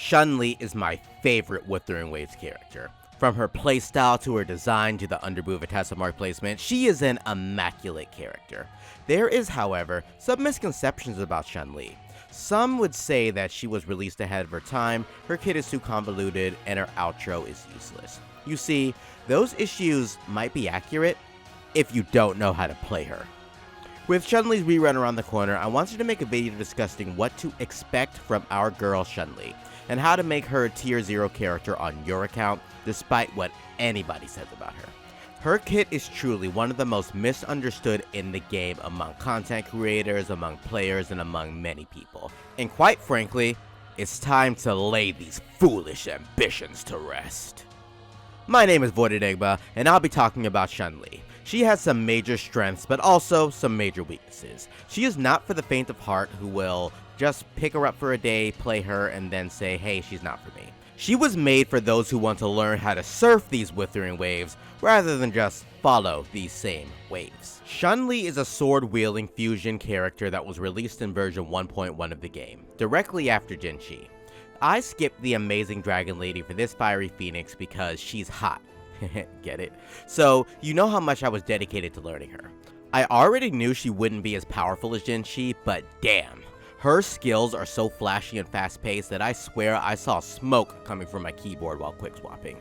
Changli is my favorite Wuthering Waves character. From her playstyle to her design to the underboob Vitessa mark placement, she is an immaculate character. There is, however, some misconceptions about Changli. Some would say that she was released ahead of her time, her kit is too convoluted, and her outro is useless. You see, those issues might be accurate if you don't know how to play her. With Changli's rerun around the corner, I wanted to make a video discussing what to expect from our girl Changli, and how to make her a tier 0 character on your account, despite what anybody says about her. Her kit is truly one of the most misunderstood in the game among content creators, among players, and among many people. And quite frankly, it's time to lay these foolish ambitions to rest. My name is Void Enigma, and I'll be talking about Changli. She has some major strengths, but also some major weaknesses. She is not for the faint of heart who will just pick her up for a day, play her, and then say, hey, she's not for me. She was made for those who want to learn how to surf these Wuthering Waves, rather than just follow these same waves. Changli is a sword-wielding fusion character that was released in version 1.1 of the game, directly after Genshin. I skipped the amazing dragon lady for this fiery phoenix because she's hot. Get it? So, you know how much I was dedicated to learning her. I already knew she wouldn't be as powerful as Genshin, but damn. Her skills are so flashy and fast-paced that I swear I saw smoke coming from my keyboard while quickswapping.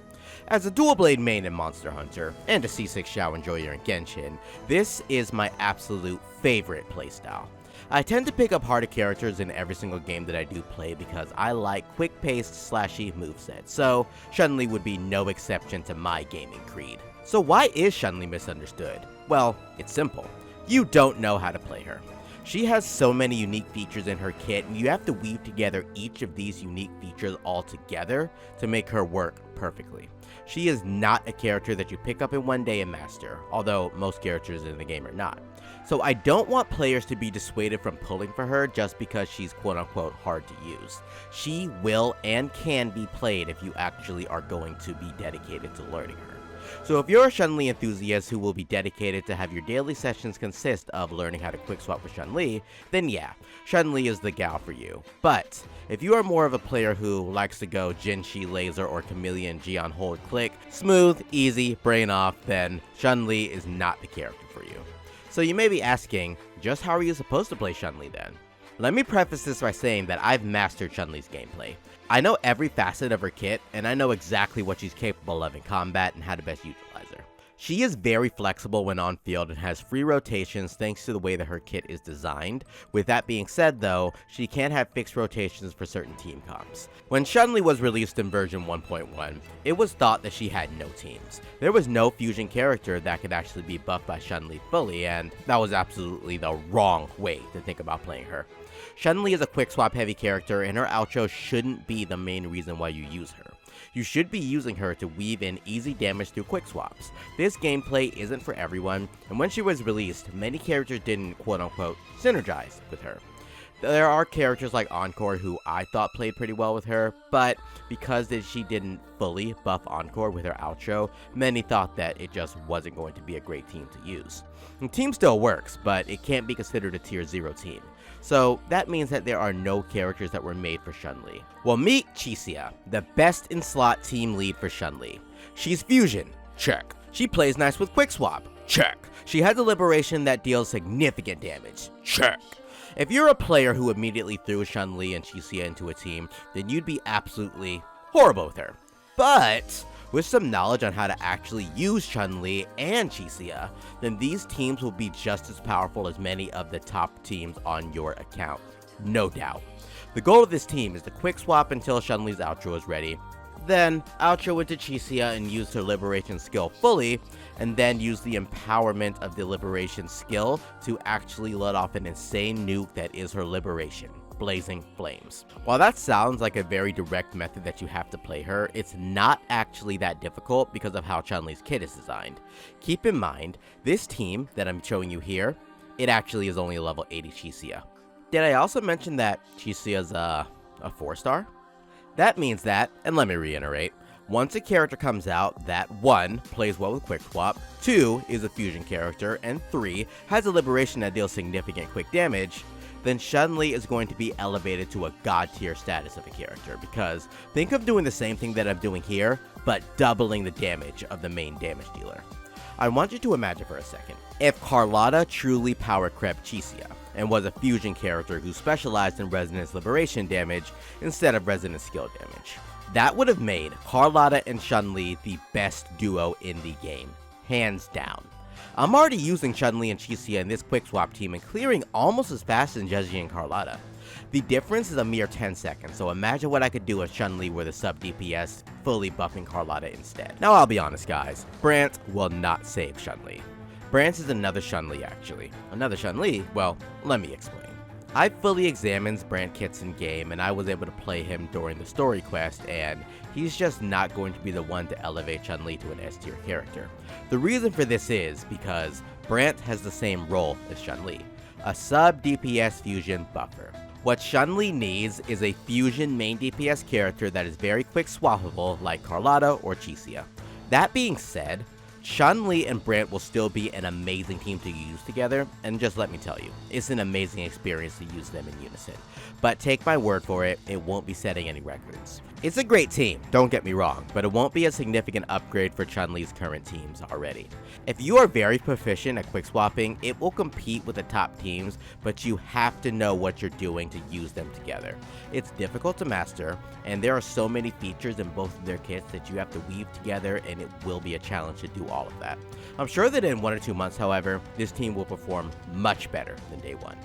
As a dual-blade main in Monster Hunter, and a C6 Shao enjoyer in Genshin, this is my absolute favorite playstyle. I tend to pick up harder characters in every single game that I do play because I like quick-paced, slashy movesets, so Changli would be no exception to my gaming creed. So why is Changli misunderstood? Well, it's simple. You don't know how to play her. She has so many unique features in her kit, and you have to weave together each of these unique features all together to make her work perfectly. She is not a character that you pick up in one day and master, although most characters in the game are not. So I don't want players to be dissuaded from pulling for her just because she's quote-unquote hard to use. She will and can be played if you actually are going to be dedicated to learning her. So if you're a Changli enthusiast who will be dedicated to have your daily sessions consist of learning how to quickswap with Changli, then yeah, Changli is the gal for you. But if you are more of a player who likes to go Genshin Laser or Chameleon G on hold click, smooth, easy, brain off, then Changli is not the character for you. So you may be asking, just how are you supposed to play Changli then? Let me preface this by saying that I've mastered Changli's gameplay. I know every facet of her kit, and I know exactly what she's capable of in combat and how to best utilize her. She is very flexible when on field and has free rotations thanks to the way that her kit is designed. With that being said though, she can't have fixed rotations for certain team comps. When Changli was released in version 1.1, it was thought that she had no teams. There was no fusion character that could actually be buffed by Changli fully, and that was absolutely the wrong way to think about playing her. Changli is a quickswap heavy character, and her outro shouldn't be the main reason why you use her. You should be using her to weave in easy damage through quickswaps. This gameplay isn't for everyone, and when she was released, many characters didn't quote-unquote synergize with her. There are characters like Encore who I thought played pretty well with her, but because she didn't fully buff Encore with her outro, many thought that it just wasn't going to be a great team to use. The team still works, but it can't be considered a tier 0 team. So that means that there are no characters that were made for Changli. Well, meet Chisia, the best in slot team lead for Changli. She's fusion, check. She plays nice with quickswap, check. She has a liberation that deals significant damage, check. If you're a player who immediately threw Changli and Chisia into a team, then you'd be absolutely horrible with her. But with some knowledge on how to actually use Changli and Chisia, then these teams will be just as powerful as many of the top teams on your account, no doubt. The goal of this team is to quickswap until Changli's outro is ready, then outro into Chisia and use her liberation skill fully, and then use the empowerment of the liberation skill to actually let off an insane nuke that is her liberation. Blazing Flames. While that sounds like a very direct method that you have to play her, it's not actually that difficult because of how Changli's kit is designed. Keep in mind, this team that I'm showing you here, it actually is only a level 80 Chisia. Did I also mention that Chisia's a 4-star? That means that, and let me reiterate, once a character comes out that 1. Plays well with quickswap, 2. Is a fusion character, and 3. Has a liberation that deals significant quick damage, then Chun-Li is going to be elevated to a god tier status of a character, because think of doing the same thing that I'm doing here, but doubling the damage of the main damage dealer. I want you to imagine for a second, if Carlotta truly power crept Cheesia, and was a fusion character who specialized in resonance liberation damage instead of resonance skill damage. That would have made Carlotta and Chun-Li the best duo in the game, hands down. I'm already using Chun-Li and Cheesia in this quickswap team and clearing almost as fast as Jessie and Carlotta. The difference is a mere 10 seconds, so imagine what I could do if Chun-Li were the sub DPS, fully buffing Carlotta instead. Now I'll be honest guys, Brant will not save Chun-Li. Brant is another Chun-Li actually. Another Chun-Li? Well, let me explain. I fully examined Brant kits in game and I was able to play him during the story quest, and he's just not going to be the one to elevate Chun-Li to an S tier character. The reason for this is because Brant has the same role as Chun-Li, a sub DPS fusion buffer. What Chun-Li needs is a fusion main DPS character that is very quick swappable like Carlotta or Cheesia. That being said, Chun-Li and Brant will still be an amazing team to use together, and just let me tell you, it's an amazing experience to use them in unison. But take my word for it, it won't be setting any records. It's a great team, don't get me wrong, but it won't be a significant upgrade for Chun-Li's current teams already. If you are very proficient at quick swapping, it will compete with the top teams, but you have to know what you're doing to use them together. It's difficult to master, and there are so many features in both of their kits that you have to weave together, and it will be a challenge to do all of that. I'm sure that in 1 or 2 months, however, this team will perform much better than day one.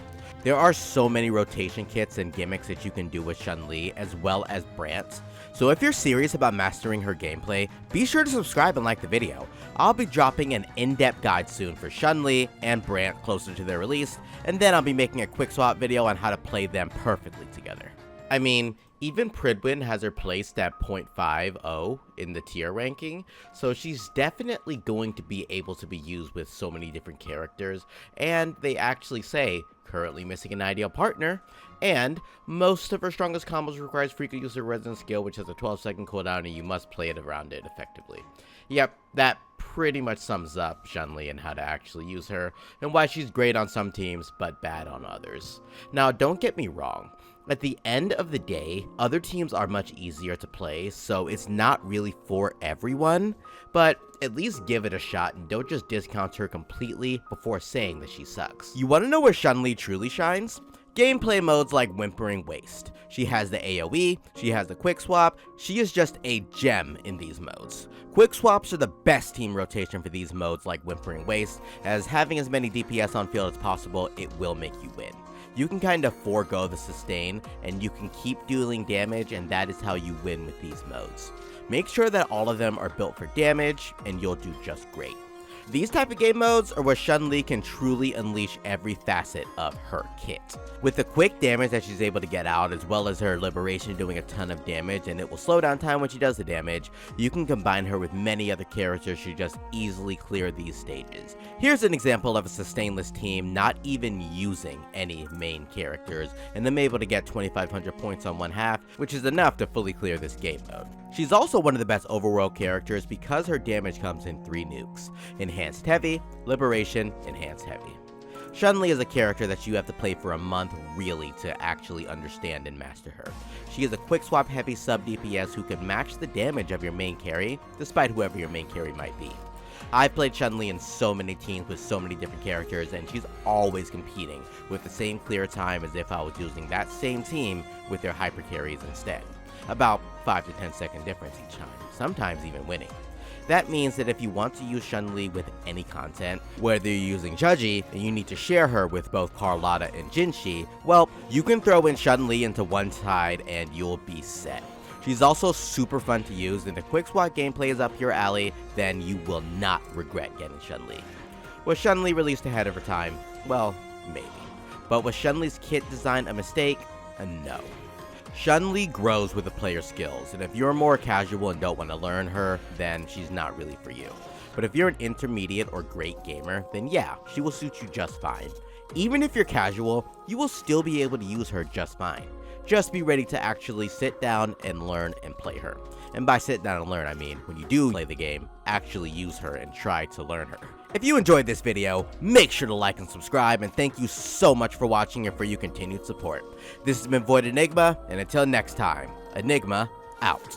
There are so many rotation kits and gimmicks that you can do with Chun-Li as well as Brant, so if you're serious about mastering her gameplay, be sure to subscribe and like the video. I'll be dropping an in-depth guide soon for Chun-Li and Brant closer to their release, and then I'll be making a quick swap video on how to play them perfectly together. I mean, even Prydwen has her placed at 0.50 in the tier ranking, so she's definitely going to be able to be used with so many different characters, and they actually say, currently missing an ideal partner, and most of her strongest combos requires frequent use of resonance skill, which has a 12-second cooldown and you must play it around it effectively. Yep, that pretty much sums up Chun-Li and how to actually use her, and why she's great on some teams but bad on others. Now don't get me wrong, at the end of the day, other teams are much easier to play, so it's not really for everyone, but at least give it a shot and don't just discount her completely before saying that she sucks. You want to know where Chun-Li truly shines? Gameplay modes like Whimpering Waste. She has the AoE, she has the quick swap, she is just a gem in these modes. Quick swaps are the best team rotation for these modes like Whimpering Waste, as having as many DPS on field as possible, it will make you win. You can kind of forego the sustain, and you can keep dealing damage, and that is how you win with these modes. Make sure that all of them are built for damage, and you'll do just great. These type of game modes are where Chun-Li can truly unleash every facet of her kit. With the quick damage that she's able to get out, as well as her liberation doing a ton of damage, and it will slow down time when she does the damage, you can combine her with many other characters to just easily clear these stages. Here's an example of a sustainless team not even using any main characters, and them able to get 2500 points on one half, which is enough to fully clear this game mode. She's also one of the best overworld characters because her damage comes in 3 nukes: Enhanced Heavy, Liberation, Enhanced Heavy. Chun-Li is a character that you have to play for a month really to actually understand and master her. She is a quick swap heavy sub DPS who can match the damage of your main carry, despite whoever your main carry might be. I've played Chun-Li in so many teams with so many different characters, and she's always competing with the same clear time as if I was using that same team with their hyper carries instead. About 5 to 10 second difference each time, sometimes even winning. That means that if you want to use Chun-Li with any content, whether you're using Judgy and you need to share her with both Carlotta and Jinshi, well, you can throw in Chun-Li into one side and you'll be set. She's also super fun to use, and if quick swap gameplay is up your alley, then you will not regret getting Chun-Li. Was Chun-Li released ahead of her time? Well, maybe. But was Chun-Li's kit design a mistake? No. Chun-Li grows with the player's skills, and if you're more casual and don't want to learn her, then she's not really for you. But if you're an intermediate or great gamer, then yeah, she will suit you just fine. Even if you're casual, you will still be able to use her just fine. Just be ready to actually sit down and learn and play her. And by sit down and learn, I mean, when you do play the game, actually use her and try to learn her. If you enjoyed this video, make sure to like and subscribe, and thank you so much for watching and for your continued support. This has been Void Enigma, and until next time, Enigma out.